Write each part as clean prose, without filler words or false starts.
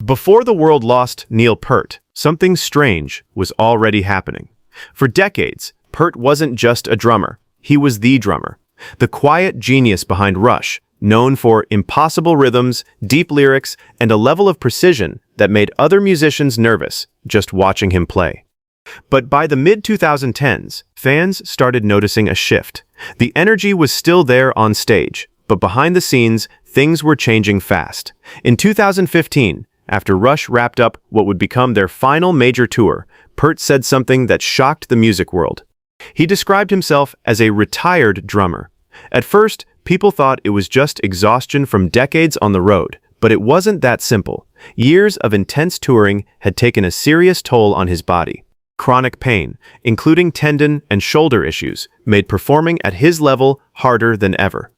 Before the world lost Neil Peart, something strange was already happening. For decades, Peart wasn't just a drummer, he was the drummer. The quiet genius behind Rush, known for impossible rhythms, deep lyrics, and a level of precision that made other musicians nervous just watching him play. But by the mid-2010s, fans started noticing a shift. The energy was still there on stage, but behind the scenes, things were changing fast. In 2015, after Rush wrapped up what would become their final major tour, Peart said something that shocked the music world. He described himself as a retired drummer. At first, people thought it was just exhaustion from decades on the road, but it wasn't that simple. Years of intense touring had taken a serious toll on his body. Chronic pain, including tendon and shoulder issues, made performing at his level harder than ever.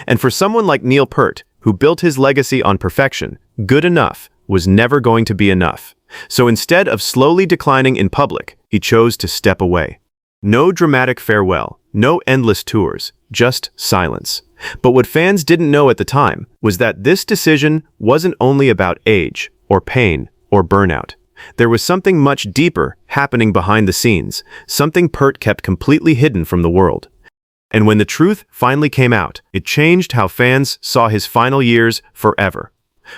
And for someone like Neil Peart, who built his legacy on perfection, good enough was never going to be enough. So instead of slowly declining in public, he chose to step away. No dramatic farewell, no endless tours, just silence. But what fans didn't know at the time was that this decision wasn't only about age, or pain, or burnout. There was something much deeper happening behind the scenes, something Peart kept completely hidden from the world. And when the truth finally came out, it changed how fans saw his final years forever.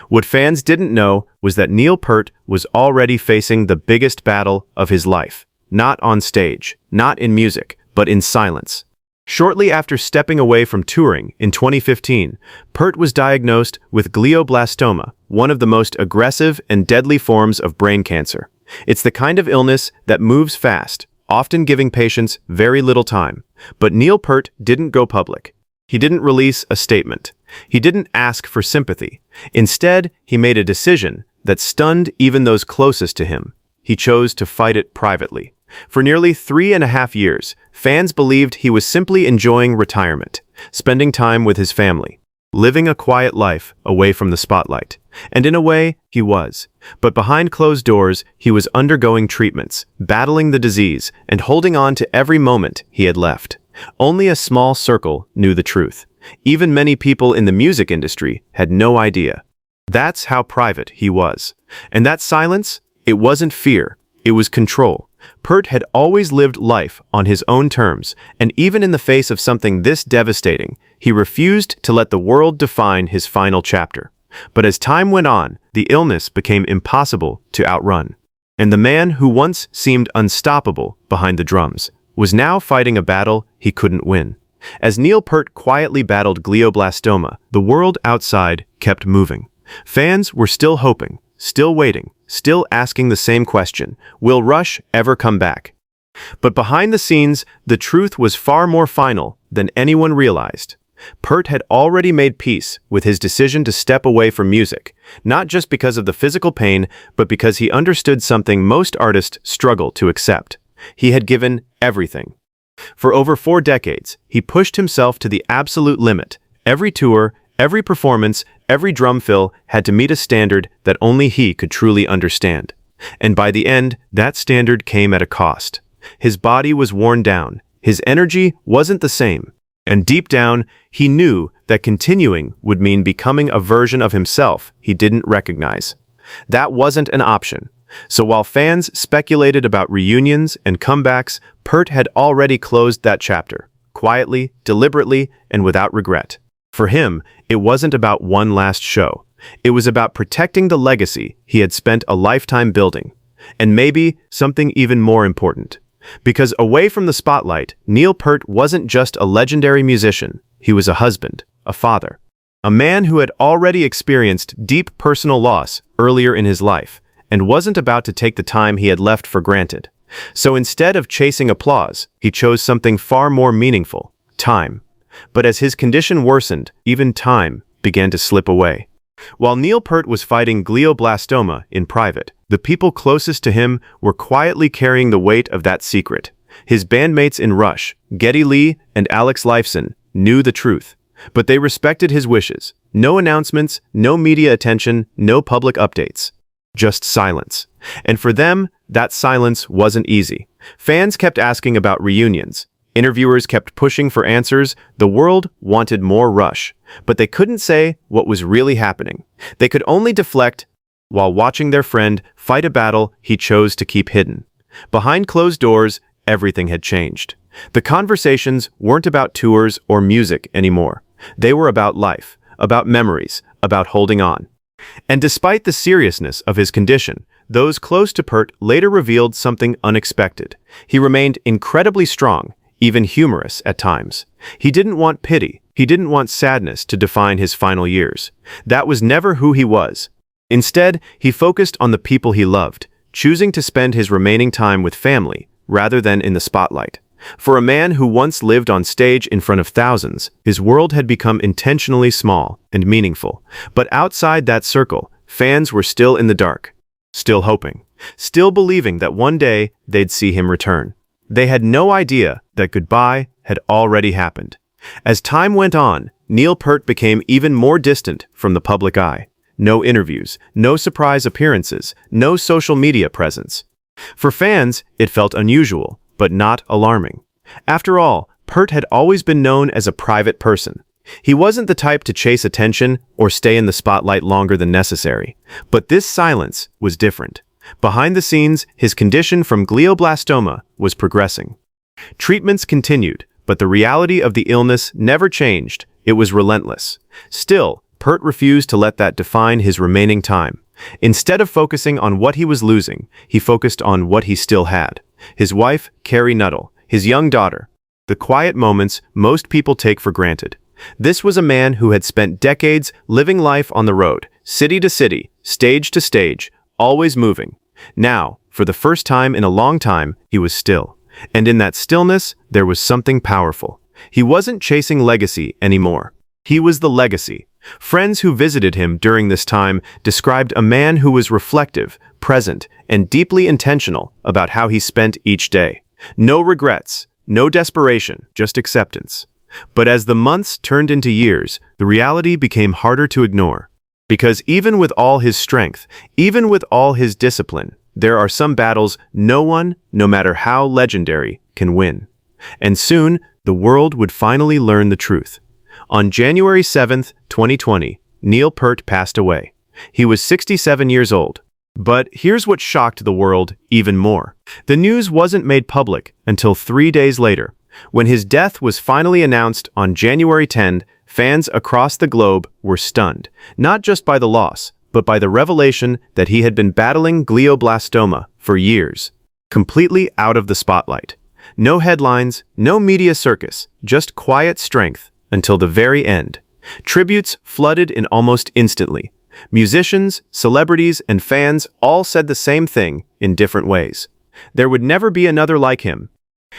What fans didn't know was that Neil Peart was already facing the biggest battle of his life. Not on stage, not in music, but in silence. Shortly after stepping away from touring in 2015, Peart was diagnosed with glioblastoma, one of the most aggressive and deadly forms of brain cancer. It's the kind of illness that moves fast, often giving patients very little time. But Neil Peart didn't go public. He didn't release a statement. He didn't ask for sympathy. Instead, he made a decision that stunned even those closest to him. He chose to fight it privately. For nearly 3.5 years, fans believed he was simply enjoying retirement, spending time with his family, living a quiet life away from the spotlight. And in a way, he was. But behind closed doors, he was undergoing treatments, battling the disease, and holding on to every moment he had left. Only a small circle knew the truth. Even many people in the music industry had no idea. That's how private he was. And that silence, it wasn't fear, it was control. Peart had always lived life on his own terms, and even in the face of something this devastating, he refused to let the world define his final chapter. But as time went on, the illness became impossible to outrun. And the man who once seemed unstoppable behind the drums was now fighting a battle he couldn't win. As Neil Peart quietly battled glioblastoma, the world outside kept moving. Fans were still hoping, still waiting, still asking the same question: will Rush ever come back? But behind the scenes, the truth was far more final than anyone realized. Peart had already made peace with his decision to step away from music, not just because of the physical pain, but because he understood something most artists struggle to accept. He had given everything. For over 4 decades, he pushed himself to the absolute limit. Every tour, every performance, every drum fill had to meet a standard that only he could truly understand. And by the end, that standard came at a cost. His body was worn down. His energy wasn't the same. And deep down, he knew that continuing would mean becoming a version of himself he didn't recognize. That wasn't an option. So while fans speculated about reunions and comebacks, Peart had already closed that chapter, quietly, deliberately, and without regret. For him, it wasn't about one last show. It was about protecting the legacy he had spent a lifetime building. And maybe something even more important. Because away from the spotlight, Neil Peart wasn't just a legendary musician. He was a husband, a father, a man who had already experienced deep personal loss earlier in his life, and wasn't about to take the time he had left for granted. So instead of chasing applause, he chose something far more meaningful: time. But as his condition worsened, even time began to slip away. While Neil Peart was fighting glioblastoma in private, the people closest to him were quietly carrying the weight of that secret. His bandmates in Rush, Geddy and Lifeson, knew the truth, but they respected his wishes. No announcements, no media attention, no public updates. Just silence. And for them, that silence wasn't easy. Fans kept asking about reunions. Interviewers kept pushing for answers. The world wanted more Rush, but they couldn't say what was really happening. They could only deflect while watching their friend fight a battle he chose to keep hidden. Behind closed doors, everything had changed. The conversations weren't about tours or music anymore. They were about life, about memories, about holding on. And despite the seriousness of his condition, those close to Peart later revealed something unexpected. He remained incredibly strong, even humorous at times. He didn't want pity, he didn't want sadness to define his final years. That was never who he was. Instead, he focused on the people he loved, choosing to spend his remaining time with family rather than in the spotlight. For a man who once lived on stage in front of thousands, his world had become intentionally small and meaningful. But outside that circle, fans were still in the dark, still hoping, still believing that one day they'd see him return. They had no idea that goodbye had already happened. As time went on, Neil Peart became even more distant from the public eye. No interviews, no surprise appearances, no social media presence. For fans, it felt unusual, but not alarming. After all, Peart had always been known as a private person. He wasn't the type to chase attention or stay in the spotlight longer than necessary. But this silence was different. Behind the scenes, his condition from glioblastoma was progressing. Treatments continued, but the reality of the illness never changed. It was relentless. Still, Peart refused to let that define his remaining time. Instead of focusing on what he was losing, he focused on what he still had. His wife, Carrie Nuttall, his young daughter, the quiet moments most people take for granted. This was a man who had spent decades living life on the road, city to city, stage to stage, always moving. Now, for the first time in a long time, he was still. And in that stillness, there was something powerful. He wasn't chasing legacy anymore. He was the legacy. Friends who visited him during this time described a man who was reflective, present, and deeply intentional about how he spent each day. No regrets, no desperation, just acceptance. But as the months turned into years, the reality became harder to ignore. Because even with all his strength, even with all his discipline, there are some battles no one, no matter how legendary, can win. And soon, the world would finally learn the truth. On January 7th, 2020, Neil Peart passed away. He was 67 years old. But here's what shocked the world even more. The news wasn't made public until 3 days later. When his death was finally announced on January 10th, fans across the globe were stunned, not just by the loss, but by the revelation that he had been battling glioblastoma for years, completely out of the spotlight. No headlines, no media circus, just quiet strength until the very end. Tributes flooded in almost instantly. Musicians, celebrities, and fans all said the same thing in different ways. There would never be another like him.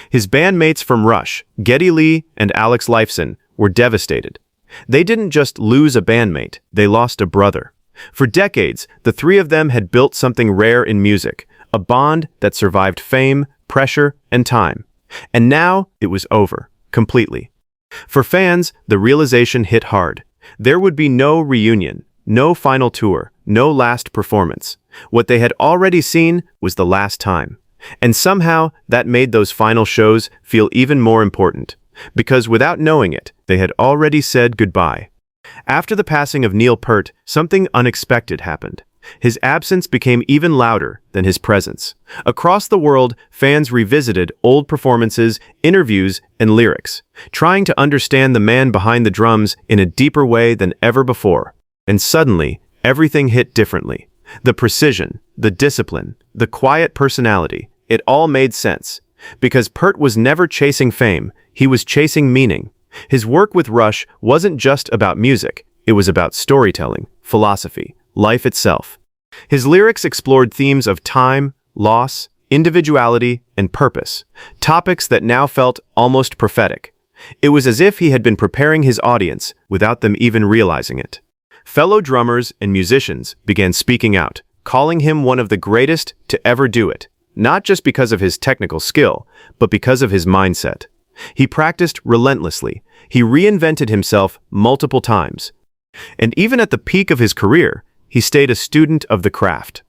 His bandmates from Rush, Geddy and Alex Lifeson, were devastated. They didn't just lose a bandmate, they lost a brother. For decades, the three of them had built something rare in music, a bond that survived fame, pressure, and time. And now it was over, completely. For fans, the realization hit hard. There would be no reunion, no final tour, no last performance. What they had already seen was the last time. And somehow, that made those final shows feel even more important. Because without knowing it, they had already said goodbye. After the passing of Neil Peart, something unexpected happened. His absence became even louder than his presence. Across the world, fans revisited old performances, interviews, and lyrics, trying to understand the man behind the drums in a deeper way than ever before. And suddenly, everything hit differently. The precision, the discipline, the quiet personality, it all made sense. Because Peart was never chasing fame, he was chasing meaning. His work with Rush wasn't just about music, it was about storytelling, philosophy, life itself. His lyrics explored themes of time, loss, individuality, and purpose, topics that now felt almost prophetic. It was as if he had been preparing his audience without them even realizing it. Fellow drummers and musicians began speaking out, calling him one of the greatest to ever do it, not just because of his technical skill, but because of his mindset. He practiced relentlessly. He reinvented himself multiple times. And even at the peak of his career, he stayed a student of the craft.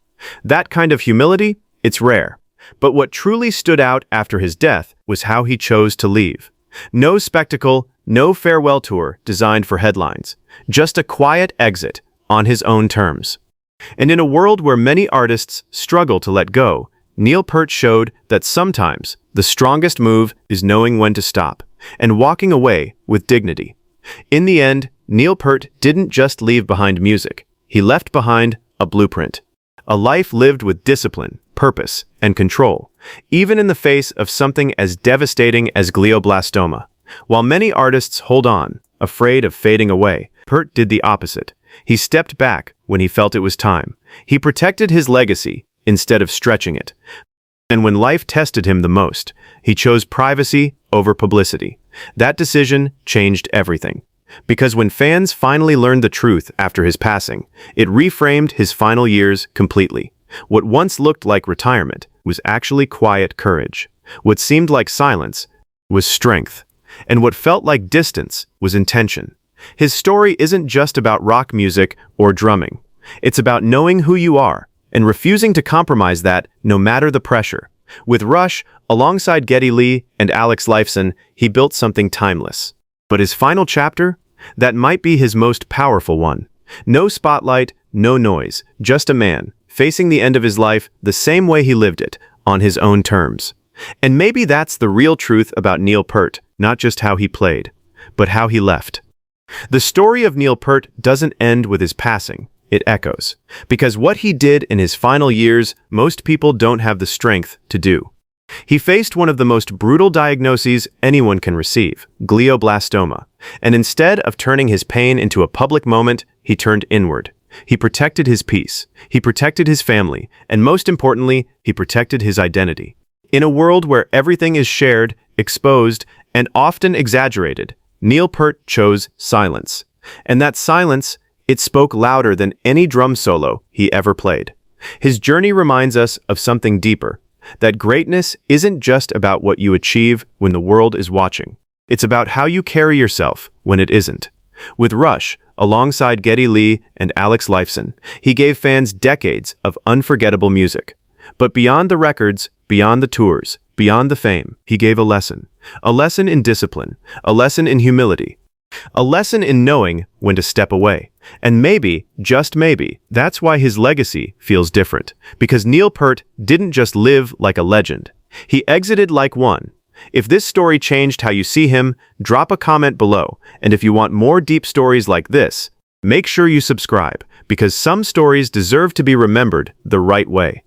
That kind of humility, it's rare. But what truly stood out after his death was how he chose to leave. No spectacle, no farewell tour designed for headlines. Just a quiet exit on his own terms. And in a world where many artists struggle to let go, Neil Peart showed that sometimes the strongest move is knowing when to stop and walking away with dignity. In the end, Neil Peart didn't just leave behind music. He left behind a blueprint. A life lived with discipline, purpose, and control, even in the face of something as devastating as glioblastoma. While many artists hold on, afraid of fading away, Peart did the opposite. He stepped back when he felt it was time. He protected his legacy instead of stretching it. And when life tested him the most, he chose privacy over publicity. That decision changed everything. Because when fans finally learned the truth after his passing, it reframed his final years completely. What once looked like retirement was actually quiet courage. What seemed like silence was strength. And what felt like distance was intention. His story isn't just about rock music or drumming. It's about knowing who you are and refusing to compromise that no matter the pressure. With Rush, alongside Geddy Lee and Lifeson, he built something timeless. But his final chapter? That might be his most powerful one. No spotlight, no noise, just a man, facing the end of his life the same way he lived it, on his own terms. And maybe that's the real truth about Neil Peart, not just how he played, but how he left. The story of Neil Peart doesn't end with his passing. It echoes. Because what he did in his final years, most people don't have the strength to do. He faced one of the most brutal diagnoses anyone can receive, glioblastoma. And instead of turning his pain into a public moment, he turned inward. He protected his peace. He protected his family. And most importantly, he protected his identity. In a world where everything is shared, exposed, and often exaggerated, Neil Peart chose silence. And that silence, it spoke louder than any drum solo he ever played. His journey reminds us of something deeper, that greatness isn't just about what you achieve when the world is watching. It's about how you carry yourself when it isn't. With Rush, alongside Geddy Lee and Lifeson, he gave fans decades of unforgettable music. But beyond the records, beyond the tours, beyond the fame, he gave a lesson. A lesson in discipline, a lesson in humility, a lesson in knowing when to step away. And maybe, just maybe, that's why his legacy feels different. Because Neil Peart didn't just live like a legend. He exited like one. If this story changed how you see him, drop a comment below. And if you want more deep stories like this, make sure you subscribe, because some stories deserve to be remembered the right way.